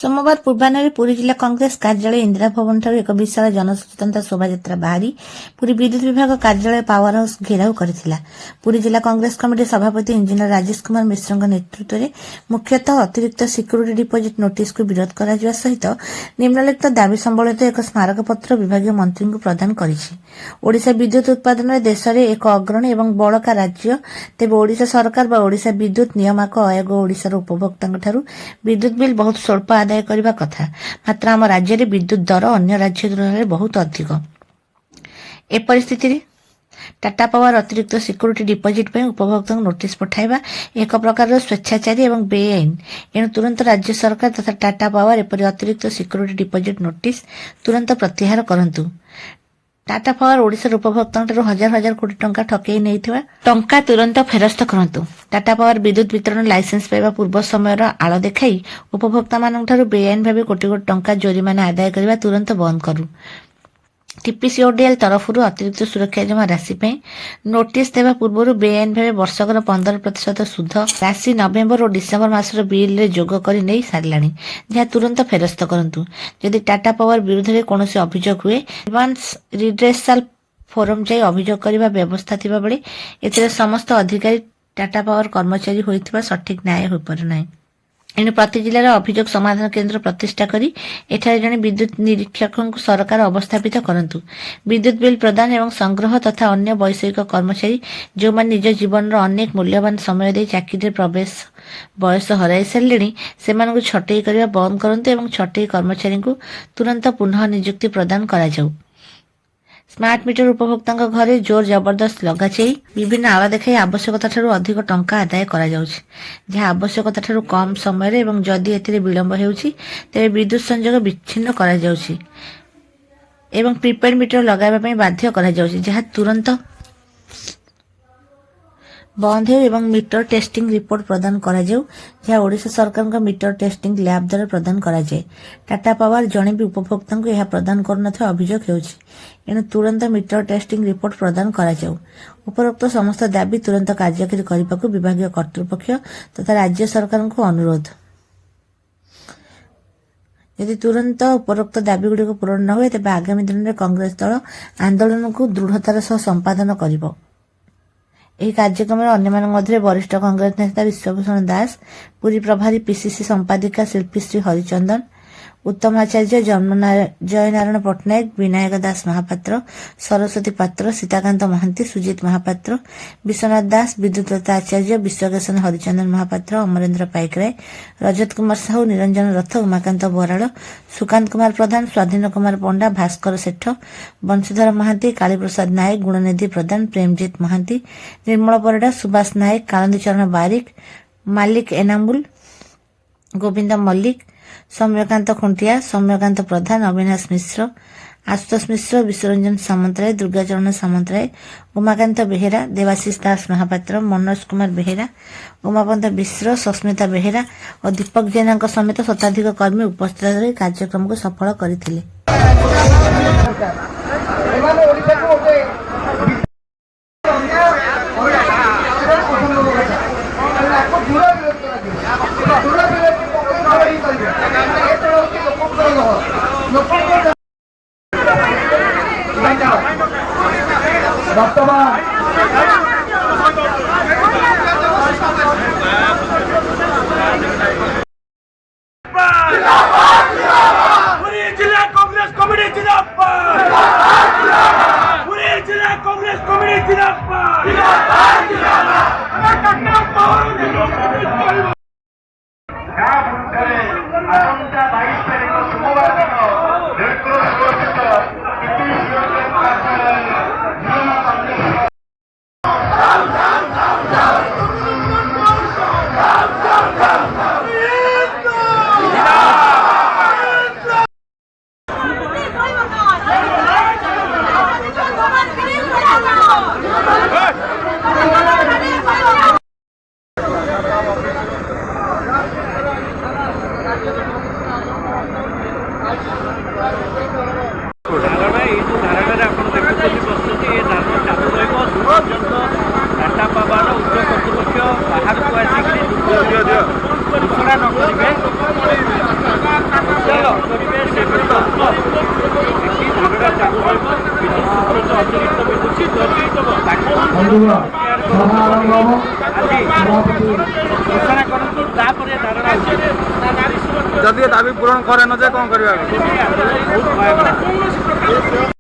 सोमवार पूर्वाह्न पुरी जिला कांग्रेस कार्यालय इंदिरा भवन ठारू एक विशाल जनसचेतनता शोभायात्रा बाहरी पुरी विद्युत विभाग कार्यालय पावर हाउस घेराव करथिला। पुरी जिला कांग्रेस कमिटी सभापति इंजिनियर राजेश कुमार मिश्र नेतृत्व में मुख्यतः अतिरिक्त सिक्यूरिटी डिपोजिट नोटिस को विरोध करा सहित निम्नलिखित दाबी संबलित एक स्मारक पत्र विभाग मंत्री को प्रदान करिछि। ओडिशा विद्युत उत्पादन में देश में एक अग्रणी एवं बड़का राज्य तेज ओडिशा सरकार व ओडिशा विद्युत नियामक आयोग ओडिशार उपभोक्तांक ठारू विद्युत बिल बहुत स्वल्प आदाय करबा कथा, मात्र आम राज्य में विद्युत दर अन्य राज्य तुलना बहुत अधिक। ए परिस्थिति टाटा पावर अतिरिक्त सिक्यूरिटी डिपोजिट पर उपभोक्ता नोटिस पठाइबा एक प्रकार स्वेच्छाचारी एवं बेआईन। एणु तुरंत राज्य सरकार तथा टाटा पावर एपरि अतिरिक्त सिक्यूरिटी डिपोजिट नोटिस तुरंत प्रत्याहार करंतु। टाटा पावर ओडिशार उपभोक्तांठारू हजार हजार कोटी टंका ठकई नहीं टंका तुरंत फेरस्त करंतु। टाटा पावर विद्युत वितरण लाइसेंस पाइबा पूर्व समय आड़ देखाई उपभोक्ता मानक बेआईन भाव कोटी कोटी टंका जोरिमाना आदाय करने तुरंत बंद करू। टीपीसीओडीएल तरफ अतिरिक्त सुरक्षा जमा राशि नोटिस देवा पूर्व बेआईन भाव वर्षकर 15% सुध राशि नवेम्बर और डिसेम्बर मासर बिल रे जोग कर नहीं सारा जहाँ तुरंत फेरस्त करंतु। यदि टाटा पावर विरुद्ध में कौन अभियोग हुए एडवांस रिड्रेसल फोरम जाई अभियोग करने व्यवस्था थिबा बेले एथिरे समस्त अधिकारी टाटा पावर कर्मचारी होइथिबा सठिक न्याय होई पारुनाई। एणु प्रति जिलार अभियोग समाधान केन्द्र प्रतिष्ठा करी एठारे जने विद्युत निरीक्षक सरकार अवस्थापित करंतु। विद्युत बिल प्रदान एवं संग्रह तथा अन्य वैषयिक कर्मचारी जो मान निज जीवन अनेक मूल्यवान समय दे चाकरी प्रवेश बयस हराई सारे से छटई करने बंद करंतु एवं छटई कर्मचारी को तुरंत पुनः नियुक्ति प्रदान करा जाऊ। स्मार्ट मीटर उपभोक्ता घरे जोर जबरदस्त लगा विभिन्न आला देखाई आवश्यकता ठारू अधिक टंका आदाय करा जाउछि, जहाँ आवश्यकता ठारू कम समय एवं जदि एथिरे विलंब हेउछि तेबे विद्युत संयोग विच्छिन्न करा जाउछि एवं प्रीपेड मीटर लगाइबा पई बाध्य करा जाउछि, जहाँ तुरंत बंद हो एवं मीटर टेस्टिंग रिपोर्ट प्रदान करा जाऊ, जहाँ ओडिशा सरकार का मीटर टेस्टिंग लैब द्वारा प्रदान करा जाए। टाटा पावर जणे भी उपभोक्ता को यह प्रदान करनथिबा अभियोग हेउछि, एणु तुरंत मीटर टेस्टिंग रिपोर्ट प्रदान करा जाऊ। उपरोक्त समस्त दाबी तुरंत कार्यकारी करने विभाग कर्तृपक्ष तथा राज्य सरकार को अनुरोध। यदि तुरंत उपरोक्त दाबी गुड़िक पूरण न हुए तेज आगामी दिन में कांग्रेस दल आंदोलन को दृढ़तार सह संपादन करिबो। ଏହି କାର୍ଯ୍ୟକ୍ରମରେ ଅନ୍ୟମାନଙ୍କ ମଧ୍ୟରେ ବରିଷ୍ଠ କଂଗ୍ରେସ ନେତା ବିଶ୍ୱଭୂଷଣ ଦାସ, ପୁରୀ ପ୍ରଭାରୀ ପିସିସି ସମ୍ପାଦିକା ଶିଳ୍ପୀଶ୍ରୀ ହରିଚନ୍ଦନ, उत्तम आचार्य, जयनारायण पट्टनायक, विनायक दास महापात्र, सरस्वती पात्र, सीताकांत महांती, सुजित महापात्र, विश्वनाथ दास, विद्युतलता आचार्य, विश्वकेशन हरिचंदन महापात्र, अमरेन्द्र पाइकराय, रजत कुमार साहू, निरंजन रथ, उमाकांत बराड़, सुकांत कुमार प्रधान, स्वाधीन कुमार पंडा, भास्कर सेठ, बंशीधर महांती, कालीप्रसाद नायक, गुणनिधि प्रधान, प्रेमजीत महांती, निर्मल परिडा, सुभाष नायक, कालंदी चरण बारिक, मालिक एनामुल, गोविंद मल्लिक, सौम्यकांत खुंटिया, सौम्यकांत प्रधान, अविनाश मिश्र, आशुतोष मिश्र, विश्वरंजन सामंतराय, दुर्गाचरण सामंतराय, उमाकांत बेहेरा, देवाशीष दास महापात्र, मनोज कुमार बेहेरा, उमापंत मिश्र, सस्मिता बेहेरा और दीपक जेना समेत शताधिक कर्मी उपस्थित रही कार्यक्रम को सफल करथिले। पुरी जिला कांग्रेस कमिटी जिंदाबाद, पुरी जिला कांग्रेस कमिटी जिंदाबाद, आसंता 22 तारीख सोमवार दिन रेडक्रॉस स्थित टाटा पावर उच्च कर्तृपक्ष बाहर को आसिक घोषणा न करेंगे। ବନ୍ଧୁଗଣ ସଭା ଆରମ୍ଭ ହେବ। ସଭାପତି ଘୋଷଣା କରନ୍ତୁ ତାପରେ ଧାରଣା ଯଦି ଦାବି ପୂରଣ କରେ ନ ଯାଏ କଣ କରିବା? ବହୁତ ଭୟ